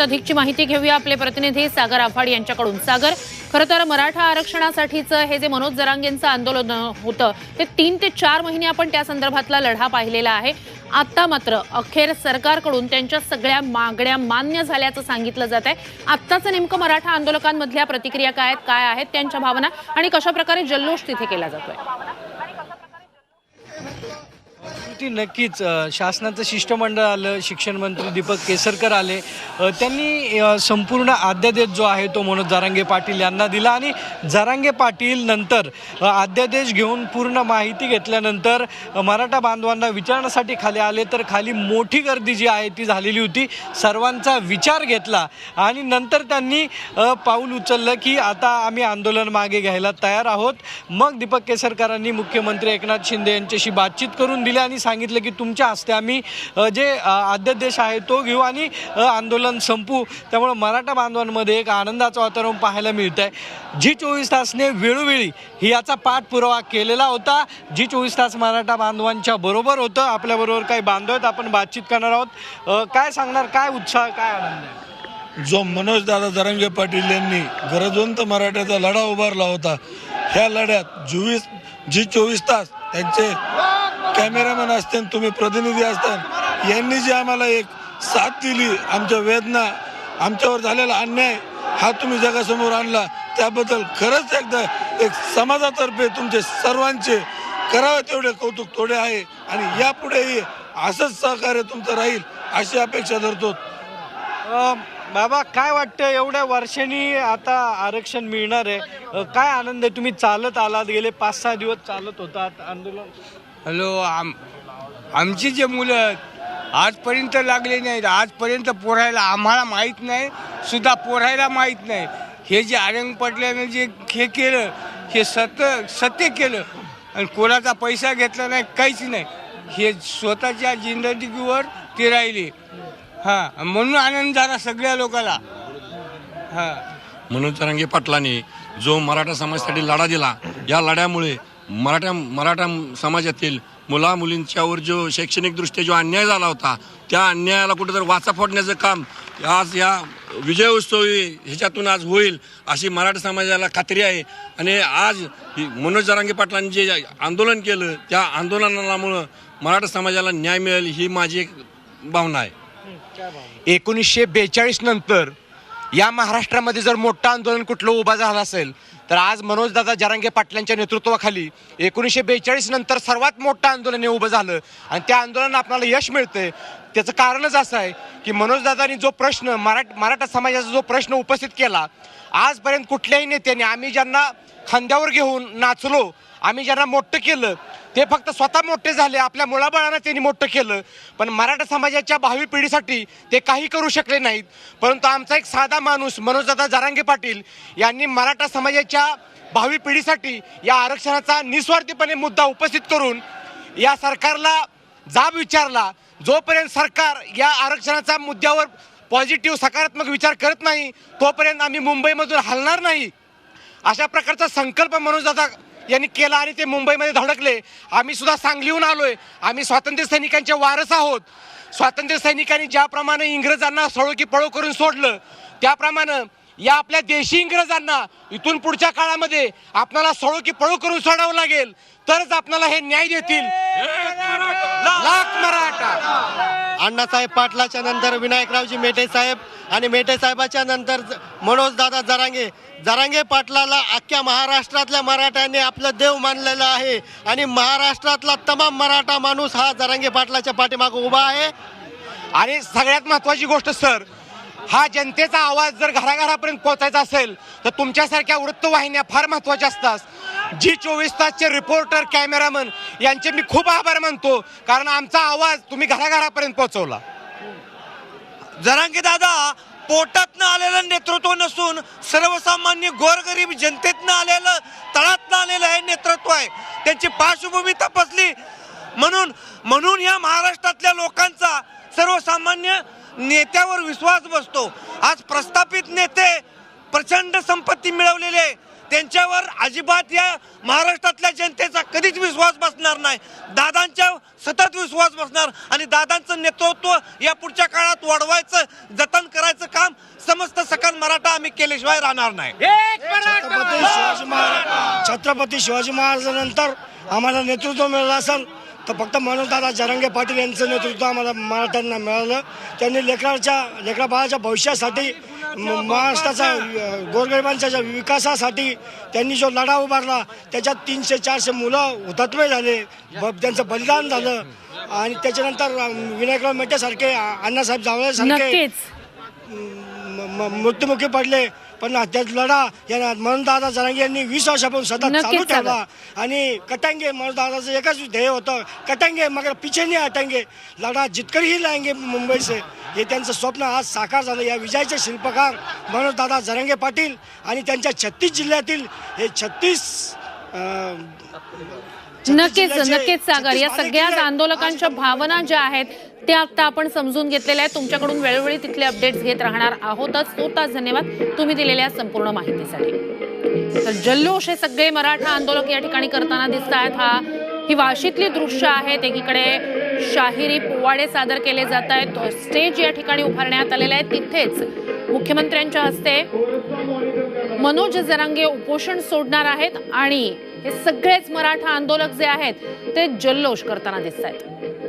बाबत अधिकची माहिती घेऊया आपले प्रतिनिधी सागर आफाड यांच्याकडून। सागर, खरं तर मराठा आरक्षणासाठीचं हे जे मनोज जरांगेंचं आंदोलन होतं ते 3 ते 4 महिने आपण त्या संदर्भातला लढा पाहिलेला आहे। आता मात्र अखेर सरकारकडून त्यांच्या सगळ्या मागण्या मान्य झाल्याचं सांगितलं जात आहे। आत्ताचं नेमकं मराठा आंदोलकांमधल्या प्रतिक्रिया काय आहेत, त्यांच्या भावना आणि कशा प्रकारे जल्लोष तिथे केला जातोय? नक्कीच शासनाचं शिष्टमंडळ आलं, शिक्षण मंत्री दीपक केसरकर आले, त्यांनी संपूर्ण अध्यादेश जो आहे तो मनोज जरांगे पाटील यांना दिला आणि जरांगे पाटील नंतर अध्यादेश घेऊन पूर्ण माहिती घेतल्यानंतर मराठा बांधवांना विचारण्यासाठी खाली आले, तर खाली मोठी गर्दी जी आहे ती झालेली होती। सर्वांचा विचार घेतला आणि नंतर त्यांनी पाऊल उचललं की आता आम्ही आंदोलन मागे घ्यायला तयार आहोत। मग दीपक केसरकरांनी मुख्यमंत्री एकनाथ शिंदे यांच्याशी बातचीत करून दिली आणि सांगितलं की तुमच्या हस्ते आम्ही जे अध्यादेश आहे तो घेऊ आणि आंदोलन संपू। त्यामुळे मराठा बांधवांमध्ये एक आनंदाचं वातावरण पाहायला मिळत आहे। जी 24 तासने वेळोवेळी याचा पाठपुरावा केलेला होता। जी 24 तास मराठा बांधवांच्या बरोबर होतं। आपल्याबरोबर काही बांधव आहेत, आपण बातचीत करणार आहोत। काय सांगणार, काय उत्साह, काय आनंद आहे? जो मनोज दादा जरांगे पाटील यांनी गरजवंत मराठ्याचा लढा उभारला होता, ह्या लढ्यात जी 24 तास त्यांचे कॅमेरामॅन असतील, तुम्ही प्रतिनिधी असतात, यांनी जी आम्हाला एक साथ दिली, आमच्या वेदना, आमच्यावर झालेला अन्याय हा तुम्ही जगासमोर आणला, त्याबद्दल खरंच एकदा एक समाजातर्फे तुमचे सर्वांचे करावे तेवढे कौतुक थोडे आहे आणि यापुढेही असंच सहकार्य तुमचं राहील अशी अपेक्षा धरतो। बाबा, काय वाटतं, एवढ्या वर्षांनी आता आरक्षण मिळणार आहे, काय आनंद आहे? तुम्ही चालत आलात, गेले 5-6 दिवस चालत होतात आंदोलन। हॅलो, आमची जे मुलं आजपर्यंत लागले नाहीत, आजपर्यंत पोरायला आम्हाला माहीत नाही, सुद्धा पोरायला माहीत नाही। हे जे आरंग पटल्यानं जे हे केलं, हे सत्य केलं आणि कोणाचा पैसा घेतला नाही, काहीच नाही, हे स्वतःच्या जिंदगीवर ते राहिले। हां, म्हणून आनंद झाला सगळ्या लोकांना। हां, मनोज जरांगे पाटलांनी जो मराठा समाजासाठी लढा दिला, या लढ्यामुळे मराठा समाजातील मुला मुलींच्यावर जो शैक्षणिकदृष्ट्या जो अन्याय झाला होता, त्या अन्यायाला कुठेतरी वाचा फोडण्याचं काम आज या विजय उत्सव ह्याच्यातून आज होईल अशी मराठा समाजाला खात्री आहे। आणि आज मनोज जरांगे पाटलांनी जे आंदोलन केलं, त्या आंदोलनामुळं मराठा समाजाला न्याय मिळेल ही माझी एक भावना आहे। 1942 नंतर या महाराष्ट्रामध्ये जर मोठं आंदोलन कुठलं उभा झालं असेल तर आज मनोजदादा जरांगे पाटलांच्या नेतृत्वाखाली 1942 नंतर सर्वात मोठं आंदोलन हे उभं झालं आणि त्या आंदोलनाला आपल्याला यश मिळतंय। त्याचं कारणच असं आहे की मनोजदादांनी जो प्रश्न मराठा समाजाचा जो प्रश्न उपस्थित केला, आजपर्यंत कुठल्याही नेत्याने, आम्ही ज्यांना खांद्यावर घेऊन नाचलो, आम्ही ज्यांना मोठं केलं, ते फक्त स्वतः मोठे झाले, आपल्या मुलाबाळांना त्यांनी मोठं केलं, पण मराठा समाजाच्या भावी पिढीसाठी ते काही करू शकले नाहीत। परंतु आमचा एक साधा माणूस मनोजदादा जरांगे पाटील यांनी मराठा समाजाच्या भावी पिढीसाठी या आरक्षणाचा निस्वार्थीपणे मुद्दा उपस्थित करून या सरकारला जाब विचारला। जोपर्यंत सरकार या आरक्षणाच्या मुद्द्यावर पॉझिटिव्ह सकारात्मक विचार करत नाही, तोपर्यंत आम्ही मुंबईमधून हलणार नाही, अशा प्रकारचा संकल्प मनोजदादा यांनी केला आणि ते मुंबईमध्ये धडकले। आम्ही सुद्धा सांगलीहून आलोय, आम्ही स्वातंत्र्य सैनिकांचे वारस आहोत। स्वातंत्र्य सैनिकांनी ज्याप्रमाणे इंग्रजांना सळो की पळो करून सोडलं, त्याप्रमाणे या आपल्या देशी इंग्रजांना इथून पुढच्या काळामध्ये आपल्याला सळो की पळो करून सोडावं लागेल, तरच आपल्याला हे न्याय देतील। लाख मराठा। अण्णासाहेब पाटलाच्या नंतर विनायकरावजी मेटे साहेब आणि मेटे साहेबाच्या नंतर मनोजदादा जरांगे पाटलाला अख्ख्या महाराष्ट्रातल्या मराठ्यांनी आपलं देव मानलेलं आहे आणि महाराष्ट्रातला तमाम मराठा माणूस हा जरांगे पाटलाच्या पाठीमागे उभा आहे। आणि सगळ्यात महत्त्वाची गोष्ट सर, हा जनतेचा आवाज जर घराघरापर्यंत पोहोचायचा असेल तर तुमच्यासारख्या वृत्तवाहिन्या फार महत्त्वाच्या असतात। जी 24 तासचे रिपोर्टर, कॅमेरामन यांचे मी खूप आभार मानतो, कारण आमचा आवाज तुम्ही घराघरापर्यंत पोहोचवला। जरांगे दादा पोटातनं आलेलं नेतृत्व नसून सर्वसामान्य गोरगरीब जनतेतनं आलेलं, तळातनं आलेलं हे नेतृत्व आहे। त्यांची पार्श्वभूमी तपासली म्हणून या महाराष्ट्रातल्या लोकांचा सर्वसामान्य नेत्यावर विश्वास बसतो। आज प्रस्थापित नेते, प्रचंड संपत्ती मिळवलेले, त्यांच्यावर अजिबात या महाराष्ट्रातल्या जनतेचा कधीच विश्वास बसणार नाही। दादांच्या सतत विश्वास बसणार आणि दादांचं नेतृत्व या पुढच्या काळात वाढवायचं, जतन करायचं काम आम्ही केल्याशिवाय राहणार नाही. छत्रपती शिवाजी महाराजांनंतर आम्हाला नेतृत्व मिळालं असेल तर फक्त मनोजदादा जरांगे पाटील यांचं नेतृत्व आम्हाला मराठ्यांना मिळालं. त्यांनी लेकराबाळाच्या भविष्यासाठी महाराष्ट्राचा गोरगरिबांच्या विकासासाठी त्यांनी जो लढा उभारला त्याच्यात 300-400 मुलं हुतात्मे झाले, त्यांचं बलिदान झालं. आणि त्याच्यानंतर विनायकराव मेटेसारखे, अण्णासाहेब जावळेसारखे मृत्युमुखी पडले. पण त्यात लढा या मनोजदादा जरांगे यांनी 20 वर्षापासून सतत चालू ठेवला. आणि कटांगे मनोजदादाचं एकच ध्येय होतं, कटांगे मगर पीछे नहीं हटेंगे, लढा जितकर ही लाएंगे मुंबई से. हे त्यांचं स्वप्न आज साकार झालं. या विजयाचे शिल्पकार मनोजदादा जरांगे पाटील आणि त्यांच्या 36 जिल्ह्यातील हे 36 नक्कीच सागर, या सगळ्याच आंदोलकांच्या भावना ज्या आहेत त्या आता आपण समजून घेतलेल्या आहेत. तुमच्याकडून वेळोवेळी तिथले अपडेट्स घेत राहणार आहोतच. तोच धन्यवाद तुम्ही दिलेल्या संपूर्ण माहितीसाठी. तर जल्लोष हे सगळे मराठा आंदोलक या ठिकाणी करताना दिसत आहेत. ही वाशीतली दृश्य आहेत. एकीकडे शाहिरी पोवाडे सादर केले जात आहेत, स्टेज या ठिकाणी उभारण्यात आलेले आहे. तिथेच मुख्यमंत्र्यांच्या हस्ते मनोज जरांगे उपोषण सोडणार आहेत आणि हे सगळेच मराठा आंदोलक जे आहेत ते जल्लोष करताना दिसत आहेत.